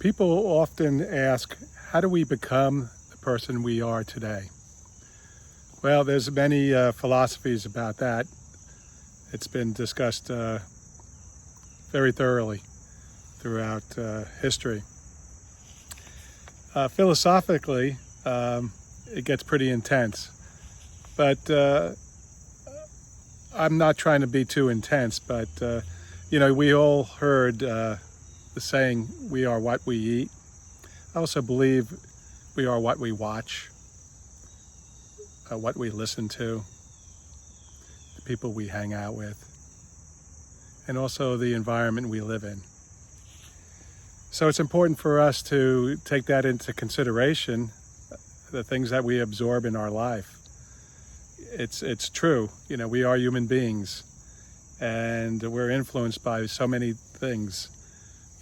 People often ask, how do we become the person we are today? Well, there's many philosophies about that. It's been discussed very thoroughly throughout history. Philosophically, it gets pretty intense, but I'm not trying to be too intense, but we all heard the saying, we are what we eat. I also believe we are what we watch, what we listen to, the people we hang out with, and also the environment we live in. So it's important for us to take that into consideration, the things that we absorb in our life. It's true, we are human beings, and we're influenced by so many things.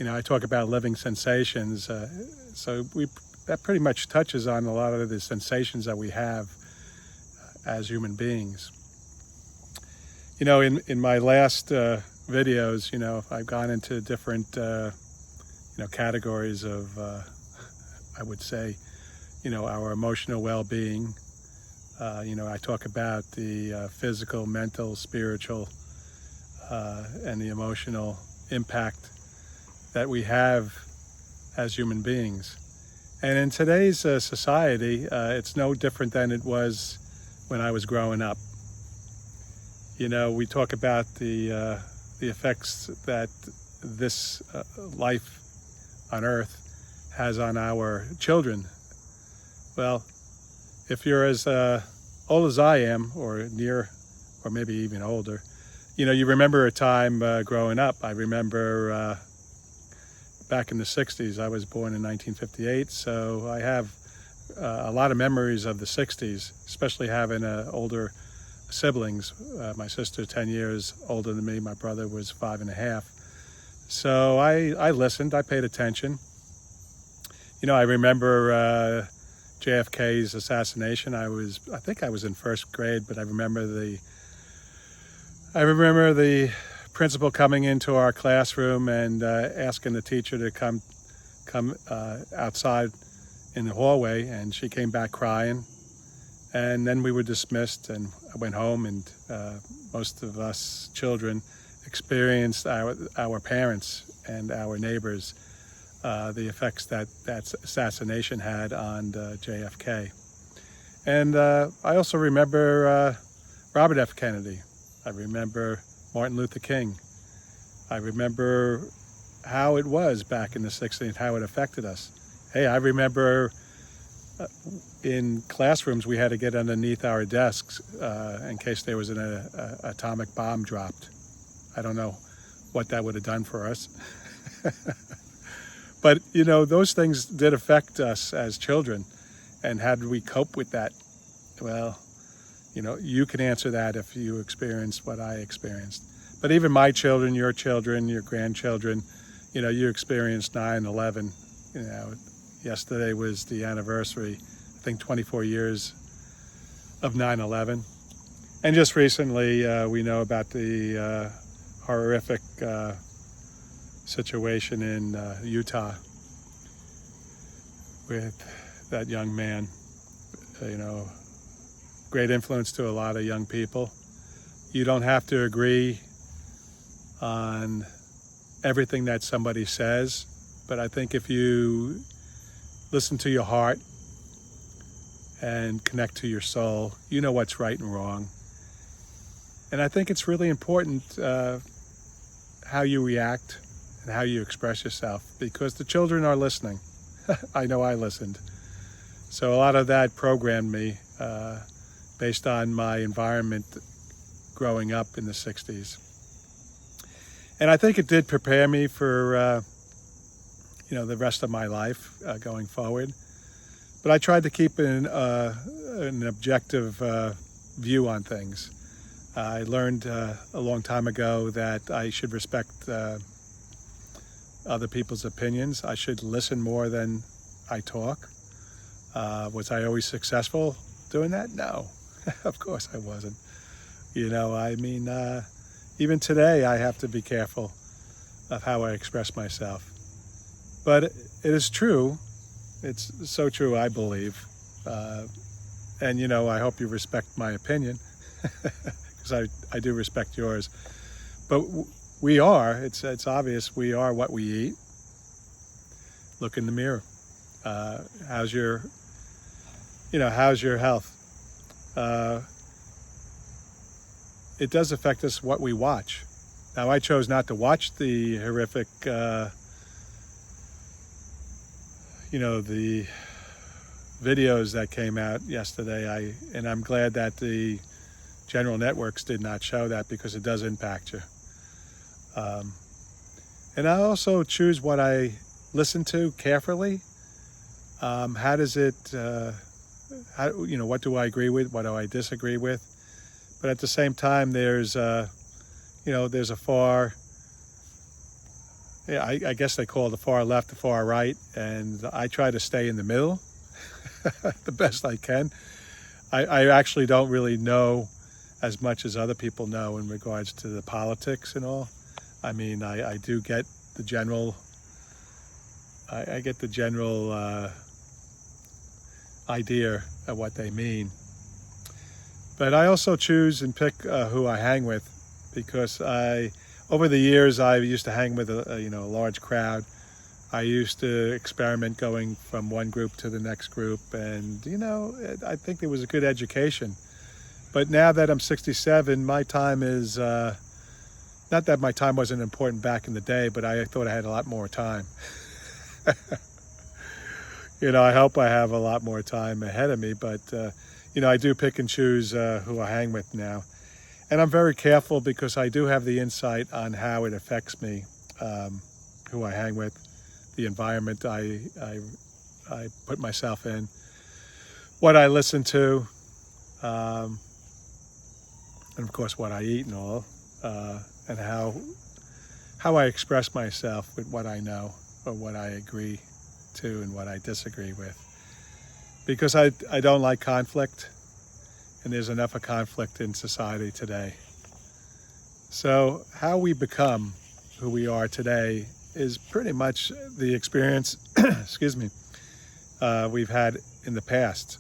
I talk about living sensations, so that pretty much touches on a lot of the sensations that we have as human beings. In my last videos, I've gone into different categories of, I would say, our emotional well-being. I talk about the physical, mental, spiritual, and the emotional impact that we have as human beings. And in today's society, it's no different than it was when I was growing up. We talk about the effects that this life on Earth has on our children. Well, if you're as old as I am, or near, or maybe even older, you remember a time growing up. I remember back in the 60s. I was born in 1958, so I have a lot of memories of the 60s, especially having older siblings. My sister 10 years older than me. My brother was 5.5. So I listened, I paid attention. I remember JFK's assassination. I think I was in first grade, but I remember the principal coming into our classroom and asking the teacher to come outside in the hallway, and she came back crying. And then we were dismissed, and I went home, and most of us children experienced our parents and our neighbors, the effects that assassination had on JFK. And I also remember Robert F. Kennedy. I remember Martin Luther King. I remember how it was back in the 60s, how it affected us. Hey, I remember in classrooms we had to get underneath our desks in case there was an atomic bomb dropped. I don't know what that would have done for us. But, those things did affect us as children. And how did we cope with that? Well, you can answer that if you experienced what I experienced. But even my children, your grandchildren, you experienced 9/11. Yesterday was the anniversary, I think 24 years of 9/11. And just recently, we know about the horrific situation in Utah with that young man. Great influence to a lot of young people. You don't have to agree on everything that somebody says, but I think if you listen to your heart and connect to your soul, you know what's right and wrong. And I think it's really important how you react and how you express yourself, because the children are listening. I know I listened. So a lot of that programmed me based on my environment growing up in the 60s. And I think it did prepare me for the rest of my life going forward. But I tried to keep an objective view on things. I learned a long time ago that I should respect other people's opinions. I should listen more than I talk. Was I always successful doing that? No, of course I wasn't. Even today I have to be careful of how I express myself. But it is true. It's so true, I believe. And, I hope you respect my opinion, because I do respect yours. But it's obvious, we are what we eat. Look in the mirror. How's your health? It does affect us what we watch. Now, I chose not to watch the horrific, the videos that came out yesterday. And I'm glad that the general networks did not show that, because it does impact you. And I also choose what I listen to carefully. How does it, what do I agree with? What do I disagree with? But at the same time, there's a far, I guess they call it the far left, the far right, and I try to stay in the middle the best I can. I actually don't really know as much as other people know in regards to the politics and all. I mean, I do get the general, I get the general idea of what they mean. But I also choose and pick who I hang with, because over the years, I used to hang with a large crowd. I used to experiment going from one group to the next group, and I think it was a good education. But now that I'm 67, my time is not that my time wasn't important back in the day, but I thought I had a lot more time. I hope I have a lot more time ahead of me, but I do pick and choose who I hang with now. And I'm very careful, because I do have the insight on how it affects me, who I hang with, the environment I put myself in, what I listen to, and of course what I eat and all, and how I express myself with what I know, or what I agree to and what I disagree with. Because I don't like conflict, and there's enough of conflict in society today. So how we become who we are today is pretty much the experience, excuse me, we've had in the past,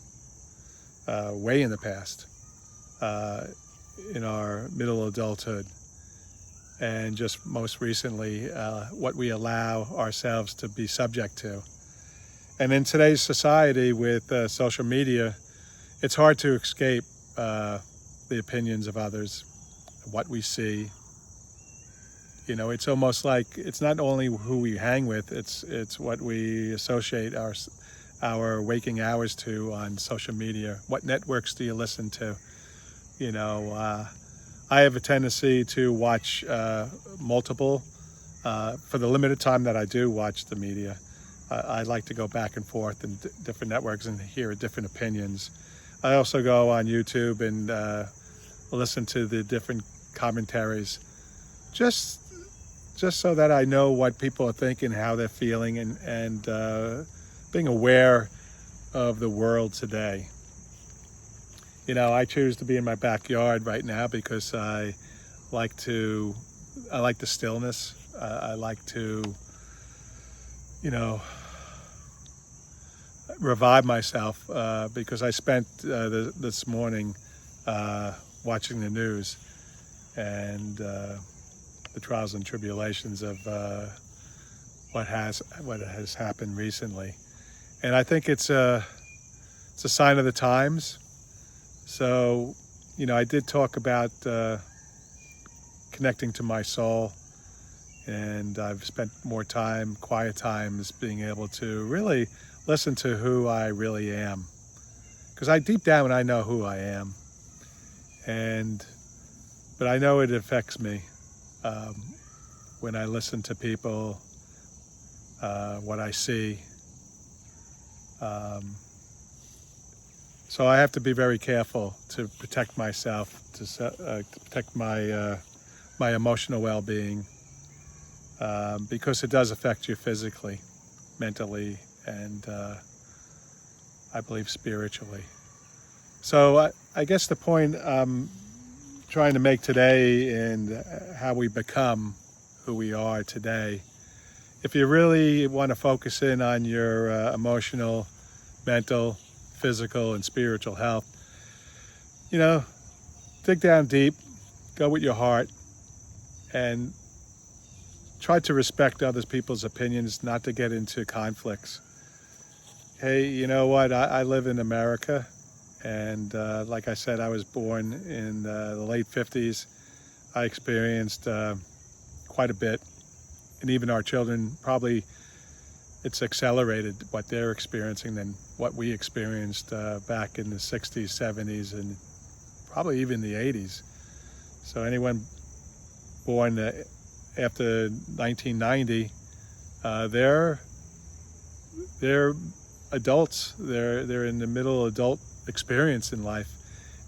way in the past, in our middle adulthood, and just most recently, what we allow ourselves to be subject to. And in today's society with social media, it's hard to escape the opinions of others, what we see. It's almost like it's not only who we hang with, it's what we associate our waking hours to on social media. What networks do you listen to? I have a tendency to watch multiple, for the limited time that I do watch the media. I like to go back and forth in different networks and hear different opinions. I also go on YouTube and listen to the different commentaries, just so that I know what people are thinking, how they're feeling, and being aware of the world today. I choose to be in my backyard right now because I like the stillness. I like to, revive myself, because I spent this morning watching the news and the trials and tribulations of what has happened recently, and I think it's a sign of the times. So, I did talk about connecting to my soul, and I've spent more time, quiet times, being able to really listen to who I really am, because deep down I know who I am, but I know it affects me when I listen to people, what I see. So I have to be very careful to protect myself, to protect my emotional well-being, because it does affect you physically, mentally, and I believe spiritually. So I guess the point I'm trying to make today, and how we become who we are today, if you really want to focus in on your emotional, mental, physical, and spiritual health, dig down deep, go with your heart, and try to respect other people's opinions, not to get into conflicts. Hey, you know what? I live in America, and like I said, I was born in the late 50s. I experienced quite a bit, and even our children, probably it's accelerated what they're experiencing than what we experienced back in the 60s, 70s, and probably even the 80s. So anyone born after 1990, they're adults. They're in the middle adult experience in life,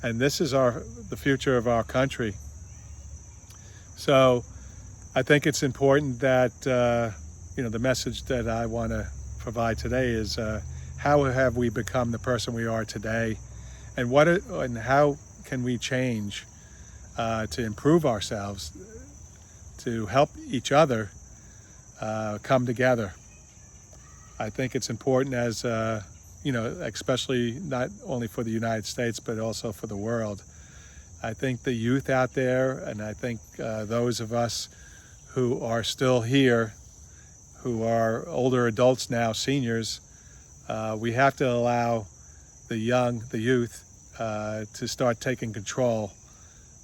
and this is the future of our country. So I think it's important that the message that I want to provide today is how have we become the person we are today, and how can we change to improve ourselves, to help each other come together. I think it's important as, especially not only for the United States, but also for the world. I think the youth out there, and I think those of us who are still here, who are older adults now, seniors, we have to allow the youth, to start taking control,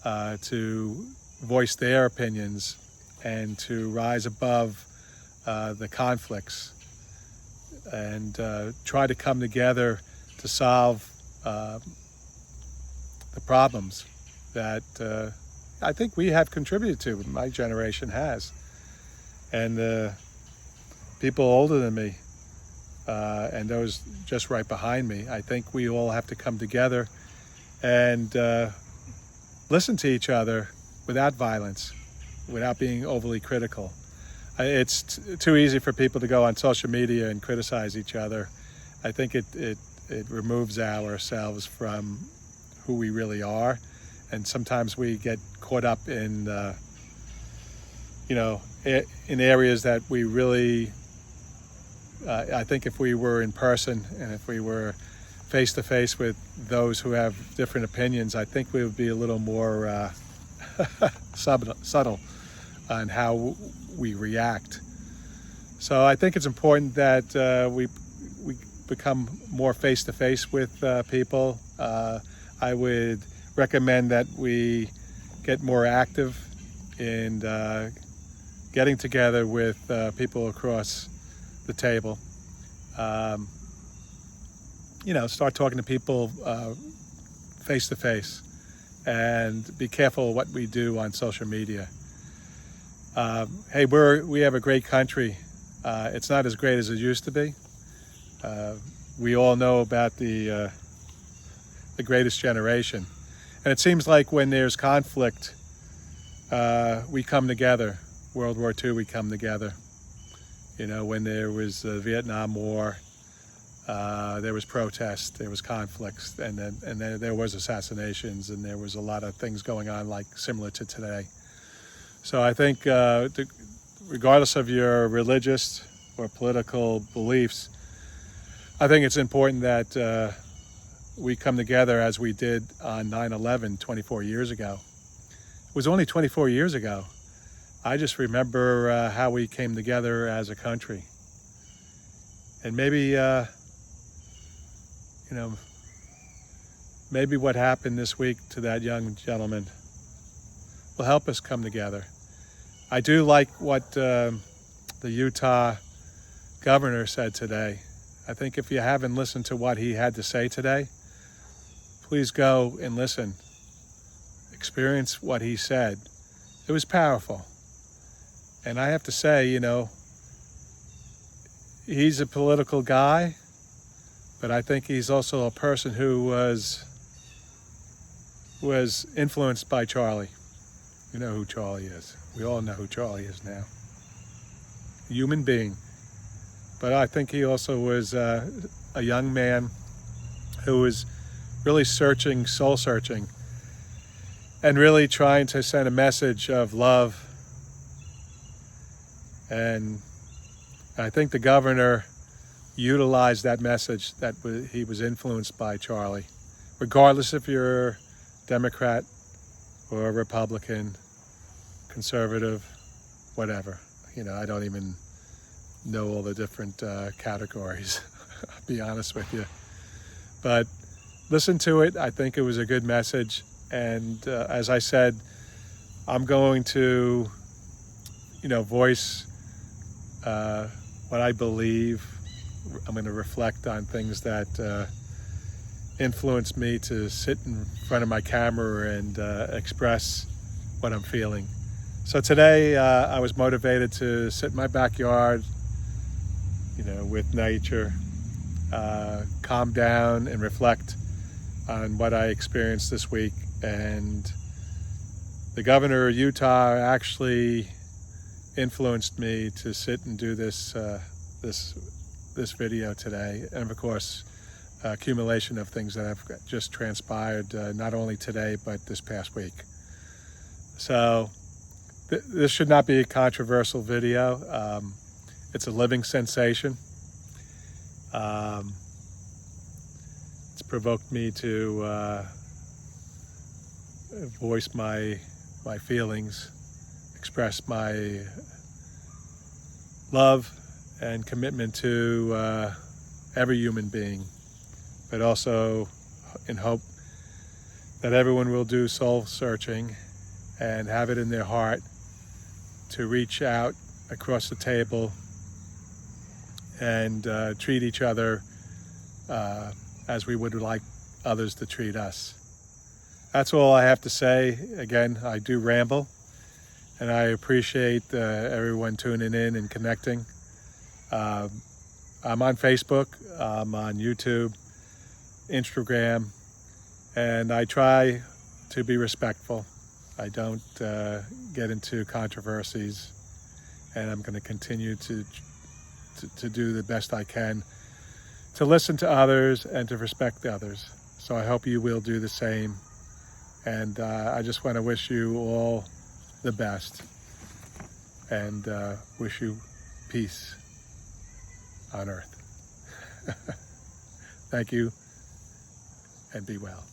to voice their opinions, and to rise above the conflicts, and try to come together to solve the problems that I think we have contributed to. My generation has, and people older than me, and those just right behind me. I think we all have to come together and listen to each other without violence, without being overly critical. It's too easy for people to go on social media and criticize each other. I think it removes ourselves from who we really are, and sometimes we get caught up in in areas that we really. I think if we were in person and if we were face to face with those who have different opinions, I think we would be a little more subtle on how we react. So I think it's important that we become more face to face with people. I would recommend that we get more active in getting together with people across the table. Start talking to people face to face, and be careful what we do on social media. Hey, we have a great country. It's not as great as it used to be. We all know about the greatest generation, and it seems like when there's conflict, we come together. World War II, we come together. When there was the Vietnam War, there was protests, there was conflicts, and then there was assassinations, and there was a lot of things going on similar to today. So I think regardless of your religious or political beliefs, I think it's important that we come together as we did on 9/11 24 years ago. It was only 24 years ago. I just remember how we came together as a country. And maybe, maybe what happened this week to that young gentleman will help us come together. I do like what the Utah governor said today. I think if you haven't listened to what he had to say today, please go and listen. Experience what he said. It was powerful. And I have to say, he's a political guy, but I think he's also a person who was influenced by Charlie. You know who Charlie is. We all know who Charlie is now. A human being. But I think he also was a young man who was really soul searching, and really trying to send a message of love and I think the governor utilized that message that he was influenced by Charlie. Regardless if you're Democrat or a Republican, conservative, whatever. I don't even know all the different categories, I'll be honest with you. But listen to it. I think it was a good message. And as I said, I'm going to, voice what I believe. I'm going to reflect on things that influenced me to sit in front of my camera and express what I'm feeling. So today I was motivated to sit in my backyard, with nature, calm down and reflect on what I experienced this week. And the governor of Utah actually influenced me to sit and do this video today. And of course, accumulation of things that have just transpired, not only today, but this past week. So this should not be a controversial video. It's a living sensation. It's provoked me to voice my feelings, express my love and commitment to every human being, but also in hope that everyone will do soul searching and have it in their heart to reach out across the table and treat each other as we would like others to treat us. That's all I have to say. Again, I do ramble, and I appreciate everyone tuning in and connecting. I'm on Facebook, I'm on YouTube, Instagram, and I try to be respectful. I don't get into controversies, and I'm going to continue to do the best I can to listen to others and to respect others. So I hope you will do the same. And I just want to wish you all the best and wish you peace on earth. Thank you, and be well.